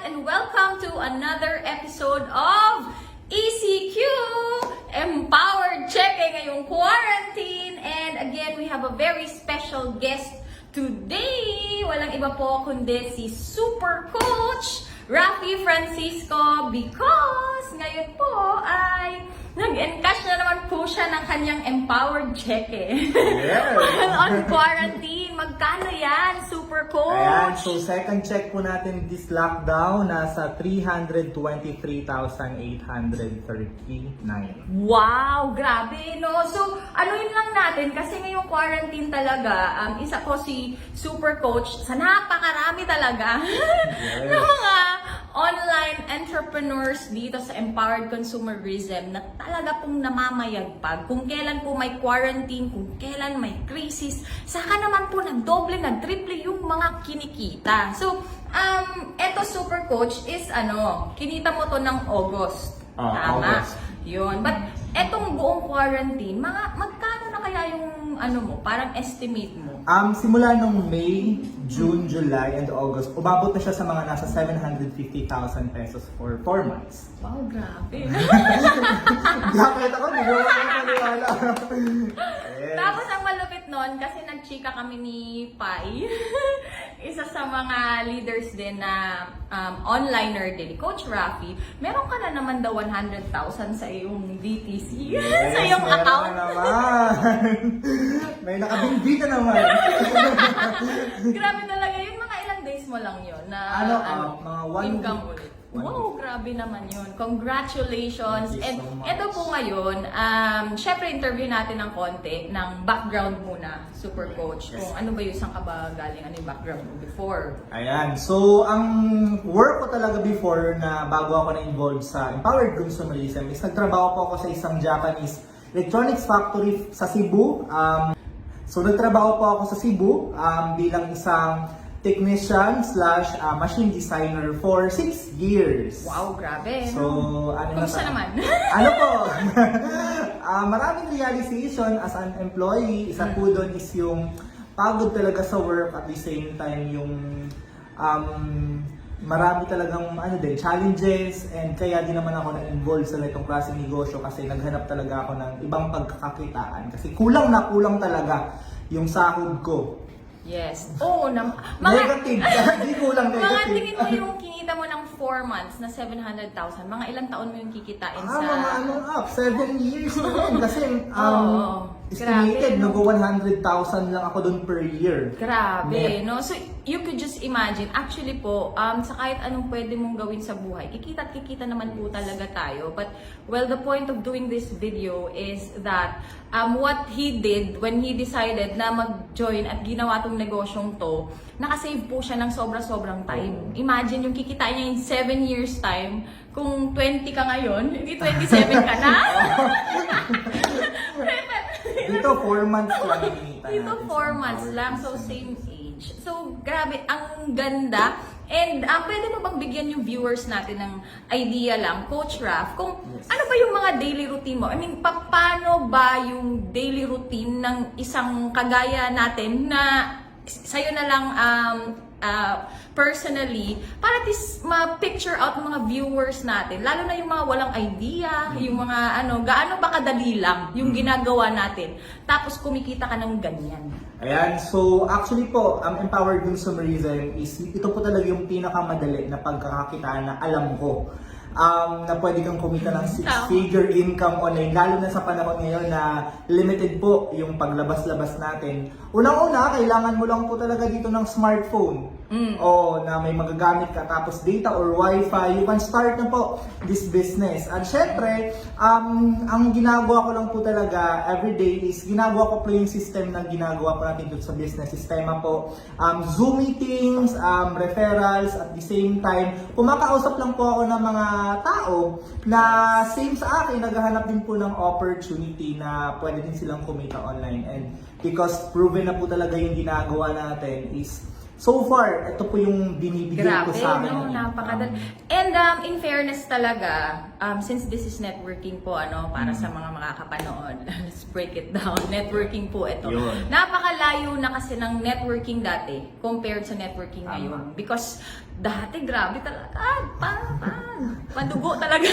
and welcome to another episode of ECQ Empowered Checking ngayong quarantine. And again, we have a very special guest today. Walang iba po kundi si Super Coach Rafi Francisco, because ngayon po ay nag-encash na naman po siya ng kanyang empowered check Yes. on quarantine. Magkano yan, Super Coach? Ayan, so second check po natin this lockdown, nasa 323,839. Wow, grabe, no? So, yun lang natin, kasi ngayong quarantine talaga, isa po si Super Coach sa napakarami talaga Yes. ng mga online entrepreneurs dito sa Empowered Consumerism na talaga pong namamayagpag. Kung kailan po may quarantine, kung kailan may crisis, saka naman po nagdoble, nagtriple yung mga kinikita. So, eto Super Coach is kinita mo to ng August. Tama. August. Yun. But etong buong quarantine, magkano na kaya yung parang estimate mo? Simula nung May, June, July, and August, umabot na siya sa mga nasa 750,000 pesos for 4 months. Wow, grabe. Bakit ako? Hindi ko maniwala. Yes. Tapos ang malupit nun, kasi nagchika kami ni Pai, isa sa mga leaders din na onliner din, Coach Rafi, meron ka na naman daw 100,000 sa iyong DTC, sa iyong meron account. na naman. May nakabingbi na naman. Grabe talaga, yung mga ilang days mo lang yun na mga 1 income week. ulit. 1 Wow, grabe naman yun. Congratulations. Thank you And so much. ito po ngayon, syempre interview natin ng konti, ng background muna, Super Coach. Yes. Kung ano ba yung isang kabagaling, ano yung background mo before? Ayan. So, ang work ko talaga before na bago ako na-involved sa Empowered Consumerism is nagtrabaho po ako sa isang Japanese electronics factory sa Cebu. So, nagtrabaho po ako sa Cebu bilang isang technician / machine designer for 6 years. Wow, grabe. So, Kumusta naman? Ano po? Maraming realization as an employee. Isa po doon is yung pagod talaga sa work, at the same time yung marami talagang challenges, and kaya din naman ako na-involved sa itong klaseng negosyo kasi naghanap talaga ako ng ibang pagkakakitaan kasi kulang talaga yung sahod ko. Yes. Oo, Negative. Hindi kulang mga negative. tingin mo yung kinita mo ng 4 months na 700,000, mga ilang taon mo yung kikitain sa... Mga 7 years na rin kasi Oo. estimated, Grabe, no? nag-100,000 lang ako doon per year. Grabe, no? So, you could just imagine, actually po, sa kahit anong pwede mong gawin sa buhay, kikita at kikita naman po talaga tayo. But, well, the point of doing this video is that what he did when he decided na mag-join at ginawa tong negosyong to, nakasave po siya ng sobra-sobrang time. Imagine yung kikitain niya in 7 years time, kung 20 ka ngayon, hindi 27 ka na. Dito 4 months lang kinita Dito natin 4 sa months Empowered lang, so Consumerism. same age. So, grabe, ang ganda. And pwede mo bang bigyan yung viewers natin ng idea lang, Coach Raf, kung Yes. ano ba yung mga daily routine mo? I mean, paano ba yung daily routine ng isang kagaya natin na sa'yo na lang personally, para at least ma-picture out ng mga viewers natin, lalo na yung mga walang idea, yung mga gaano ba kadali lang yung ginagawa natin, tapos kumikita ka ng ganyan. Ayan, so actually po, ang Empowered Consumerism is, ito po talaga yung pinakamadali na pagkakakitaan na alam ko. Na pwede kang kumita ng 6-figure income online, lalo na sa panahon ngayon na limited po yung paglabas-labas natin. Unang-una, kailangan mo lang po talaga dito ng smartphone. O na may magagamit ka, tapos data or wifi, you can start na po this business. At syempre, ang ginagawa ko lang po talaga everyday is ginagawa ko po yung system na ginagawa po natin dito sa business. Sistema po, Zoom meetings, referrals, at the same time, kumakausap lang po ako ng mga tao na same sa akin, naghahanap din po ng opportunity na pwede din silang kumita online. And because proven na po talaga yung ginagawa natin is so far, ito po yung binibigay ko Grabe, sa akin. no? Napakadali. And in fairness talaga, since this is networking po, para sa mga makakapanood, let's break it down. Networking po ito. Yun. Napakalayo na kasi ng networking dati compared sa networking ngayon. Because dati, grabe talaga. Pandugo talaga.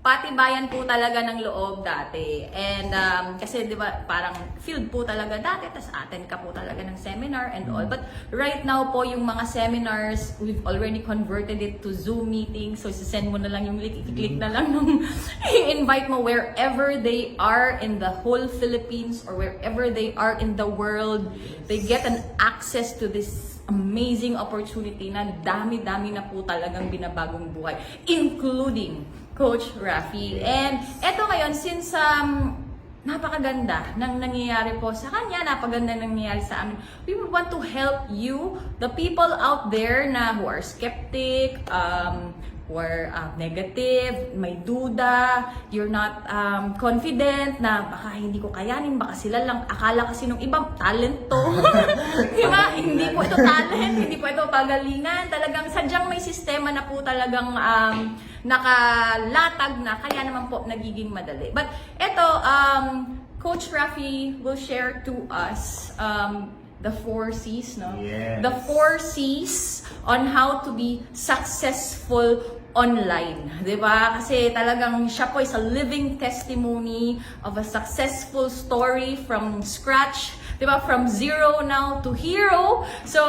Patibayan po talaga ng loob dati. And kasi 'di ba parang field po talaga dati, tas attend ka po talaga ng seminar and all. But right now po yung mga seminars, we've already converted it to Zoom meetings. So send mo na lang yung link, i-click na lang nung i-invite mo wherever they are in the whole Philippines or wherever they are in the world. They get an access to this amazing opportunity na dami-dami na po talagang binabagong buhay, including Coach Rafi. And eto ngayon, since napakaganda ng nangyayari po sa kanya, napakaganda ng nangyayari sa amin, we would want to help you, the people out there na who are skeptic, who are negative, may duda, you're not confident na baka hindi ko kayanin, baka sila lang, akala kasi nung ibang talent to. Diba? Hindi po ito talent, hindi po ito pagalingan. Talagang sadyang may sistema na po talagang nakalatag na, kaya naman po nagiging madali. But ito, Coach Rafi will share to us the 4 C's, no? Yes. The 4 C's on how to be successful online. 'Di ba? Kasi talagang siya po is a living testimony of a successful story from scratch. 'Di ba? From zero now to hero. So,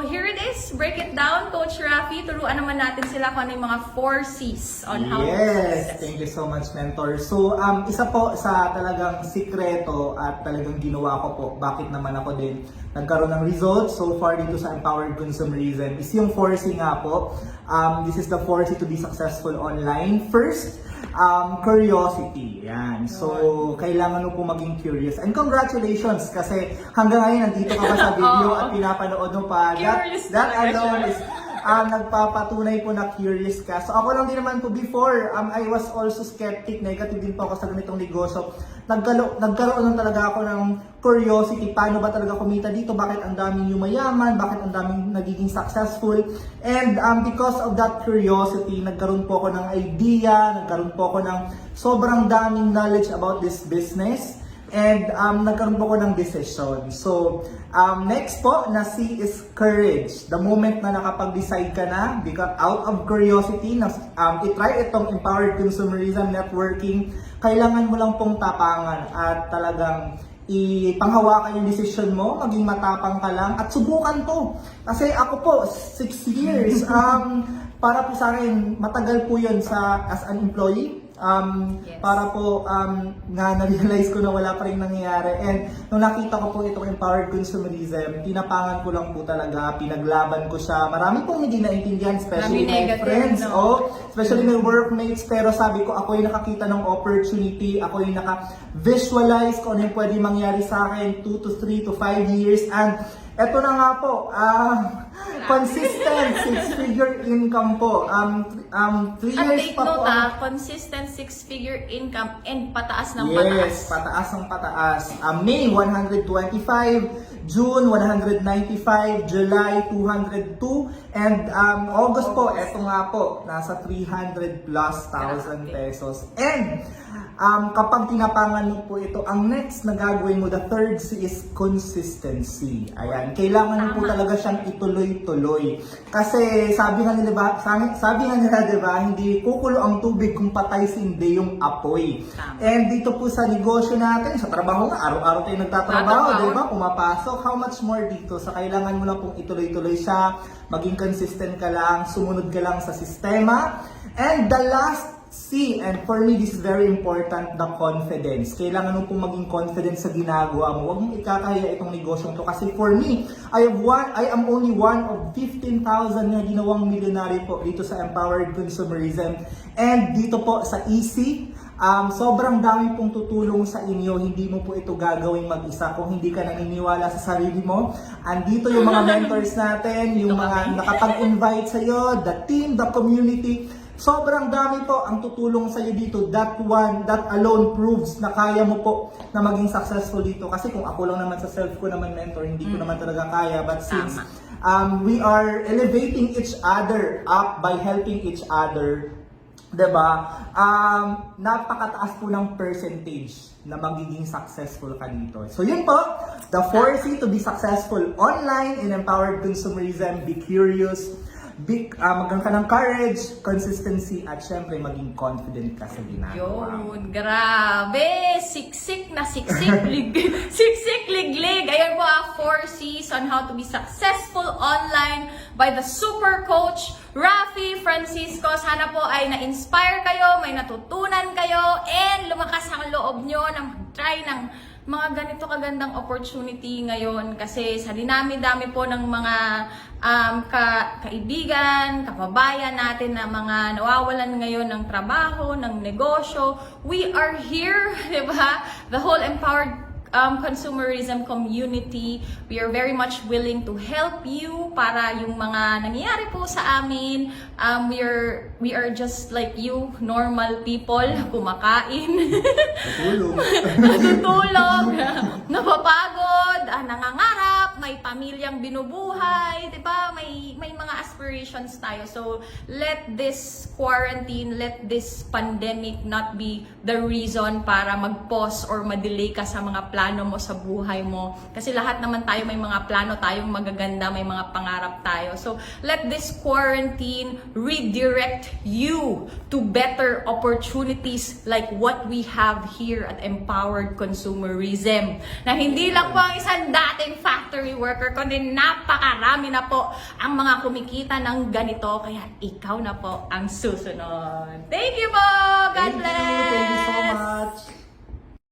here it is. Break it down, Coach Rafi. Turuan naman natin sila kung ano yung mga 4 C's on how to be successful. Thank you so much, Mentor. So, isa po sa talagang sikreto at talagang ginawa ko po, bakit naman ako din nagkaroon ng results so far dito sa Empowered Consumerism is yung 4C nga po. This is the 4C to be successful online. First, curiosity. Yan. So, kailangan mo po maging curious. And congratulations kasi hanggang ngayon nandito ka pa sa video at pinapanood mo pa. That alone is nagpapatunay po na curious ka. So ako lang din naman po before, I was also skeptic, negative din po ako sa ganitong negosyo. Nagkaroon lang talaga ako ng curiosity, paano ba talaga kumita dito, bakit ang daming yumayaman, bakit ang daming nagiging successful. And because of that curiosity, nagkaroon po ako ng idea, nagkaroon po ako ng sobrang daming knowledge about this business. And nagkaroon po ko ng decision. So, next po na C is courage. The moment na nakapag-decide ka na, because out of curiosity, na itry itong Empowered Consumerism Networking, kailangan mo lang pong tapangan at talagang ipanghawakan yung decision mo, maging matapang ka lang at subukan to. Kasi ako po, 6 years, para po sa akin, matagal po yun as an employee. Yes. Para po nga na-realize ko na wala pa rin nangyayari. And nung nakita ko po itong Empowered Consumerism, tinapangan ko lang po talaga, pinaglaban ko siya. Marami pong hindi naintindihan, especially my friends, especially my workmates. Pero sabi ko, ako yung nakakita ng opportunity, ako yung naka-visualize kung ano yung pwede mangyari sa akin 2 to 3 to 5 years. And eto na nga po, consistent 6-figure income po. 3 years take pa po. note, consistent 6-figure income and pataas ng Yes, pataas. pataas ng pataas. May 125, June 195, July 202, and August po, eto nga po, nasa 300 plus thousand pesos. And kapag tinapangan mo po ito, ang next na gagawin mo, the third C is consistency. Ayan, kailangan mo po talaga siyang ituloy-tuloy. Kasi sabi nga nila, diba, hindi kukulo ang tubig kung patay sindi yung apoy. And dito po sa negosyo natin, sa trabaho nga, araw-araw tayo nagtatrabaho, diba, pumapasok. How much more dito? Sa kailangan mo lang pong ituloy-tuloy siya, maging consistent ka lang, sumunod ka lang sa sistema. And the last C, and for me, this is very important, the confidence. Kailangan mo pong maging confident sa ginagawa mo. Huwag mong ikakaya itong negosyong to. Kasi for me, I am only one of 15,000 na ginawang milyonaryo po dito sa Empowered Consumerism. And dito po sa EC, sobrang dami pong tutulong sa inyo. Hindi mo po ito gagawin mag-isa kung hindi ka naniniwala sa sarili mo. Andito yung mga mentors natin, yung mga nakapag-invite sa'yo, the team, the community. Sobrang dami po ang tutulong sa iyo dito. That alone proves na kaya mo po na maging successful dito. Kasi kung ako lang naman sa self ko naman mentor, hindi ko naman talaga kaya. But since we are elevating each other up by helping each other, diba? Napakataas po ng percentage na magiging successful ka dito. So yun po, the 4C to be successful online in empowered consumerism, be curious, magkaroon ka ng courage, consistency, at syempre maging confident ka sa ginagawa. Yun, grabe! Siksik na siksik, siksik, liglig. Ayan po 4 C's on how to be successful online by the super coach, Rafi Francisco. Sana po ay na-inspire kayo, may natutunan kayo, and lumakas ang loob nyo na mag-try ng mga ganito kagandang opportunity ngayon kasi sa dinami-dami po ng mga kaibigan, kababayan natin na mga nawawalan ngayon ng trabaho, ng negosyo. We are here, di ba? The whole empowered consumerism community, we are very much willing to help you para yung mga nangyayari po sa amin, we are just like you, normal people, kumakain, natutulog, napapagod, nangangarap, may pamilyang binubuhay, di ba? May mga aspirations tayo. So, let this quarantine, let this pandemic not be the reason para mag-pause or ma-delay ka sa mga plano mo sa buhay mo. Kasi lahat naman tayo may mga plano tayong magaganda, may mga pangarap tayo. So, let this quarantine redirect you to better opportunities like what we have here at Empowered Consumerism. Na hindi lang po ang isang dating factory worker, kundi napakarami na po ang mga kumikita ng ganito. Kaya ikaw na po ang susunod. Thank you po! God bless! Thank you so much!